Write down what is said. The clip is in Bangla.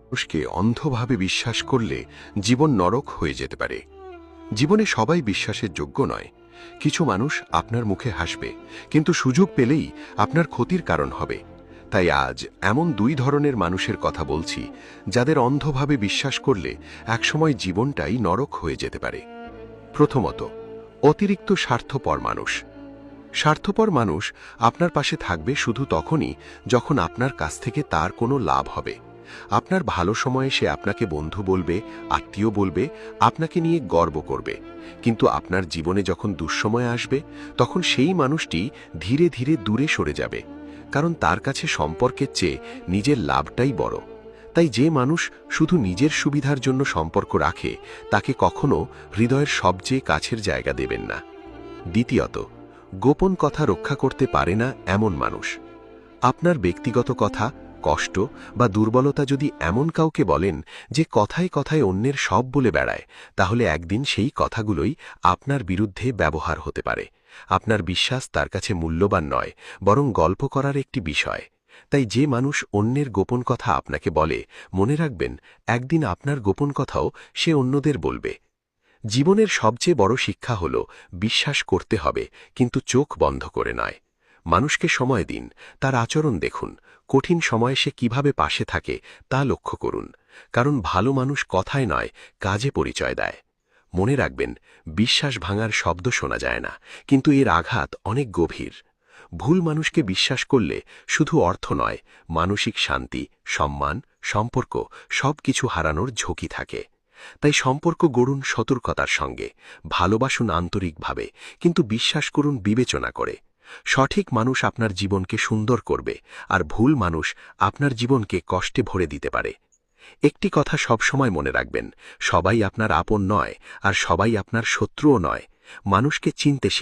মানুষকে অন্ধভাবে বিশ্বাস করলে জীবন নরক হয়ে যেতে পারে। জীবনে সবাই বিশ্বাসের যোগ্য নয়। কিছু মানুষ আপনার মুখে হাসবে, কিন্তু সুযোগ পেলেই আপনার ক্ষতির কারণ হবে। তাই আজ এমন দুই ধরনের মানুষের কথা বলছি, যাদের অন্ধভাবে বিশ্বাস করলে একসময় জীবনটাই নরক হয়ে যেতে পারে। প্রথমত, অতিরিক্ত স্বার্থপর মানুষ। স্বার্থপর মানুষ আপনার পাশে থাকবে শুধু তখনই যখন আপনার কাছ থেকে তার কোনো লাভ হবে। আপনার ভালো সময়ে সে আপনাকে বন্ধু বলবে, আত্মীয় বলবে, আপনাকে নিয়ে গর্ব করবে। কিন্তু আপনার জীবনে যখন দুঃসময় আসবে, তখন সেই মানুষটি ধীরে ধীরে দূরে সরে যাবে, কারণ তার কাছে সম্পর্কের চেয়ে নিজের লাভটাই বড়। তাই যে মানুষ শুধু নিজের সুবিধার জন্য সম্পর্ক রাখে, তাকে কখনো হৃদয়ের সবচেয়ে কাছের জায়গা দেবেন না। দ্বিতীয়ত, গোপন কথা রক্ষা করতে পারে না এমন মানুষ। আপনার ব্যক্তিগত কথা, কষ্ট বা দুর্বলতা যদি এমন কাউকে বলেন যে কথায় কথায় অন্যের সব বলে বেড়ায়, তাহলে একদিন সেই কথাগুলোই আপনার বিরুদ্ধে ব্যবহার হতে পারে। আপনার বিশ্বাস তার কাছে মূল্যবান নয়, বরং গল্প করার একটি বিষয়। তাই যে মানুষ অন্যের গোপন কথা আপনাকে বলে, মনে রাখবেন, একদিন আপনার গোপন কথাও সে অন্যদের বলবে। জীবনের সবচেয়ে বড় শিক্ষা হল, বিশ্বাস করতে হবে, কিন্তু চোখ বন্ধ করে নয়। মানুষকে সময় দিন, তার আচরণ দেখুন, কঠিন সময়ে সে কিভাবে পাশে থাকে তা লক্ষ্য করুন। কারণ ভালো মানুষ কথায় নয়, কাজে পরিচয় দেয়। মনে রাখবেন, বিশ্বাস ভাঙার শব্দ শোনা যায় না, কিন্তু এর আঘাত অনেক গভীর। ভুল মানুষকে বিশ্বাস করলে শুধু অর্থ নয়, মানসিক শান্তি, সম্মান, সম্পর্ক সবকিছু হারানোর ঝুঁকি থাকে। তাই সম্পর্ক গড়ুন সতর্কতার সঙ্গে, ভালোবাসুন আন্তরিকভাবে, কিন্তু বিশ্বাস করুন বিবেচনা করে। সঠিক মানুষ আপনার জীবনকে সুন্দর করবে, আর ভুল মানুষ আপনার জীবনকে কষ্টে ভরে দিতে পারে। একটি কথা সবসময় মনে রাখবেন, সবাই আপনার আপন নয়, আর সবাই আপনার শত্রুও নয়। মানুষকে চিনতে শিখুন।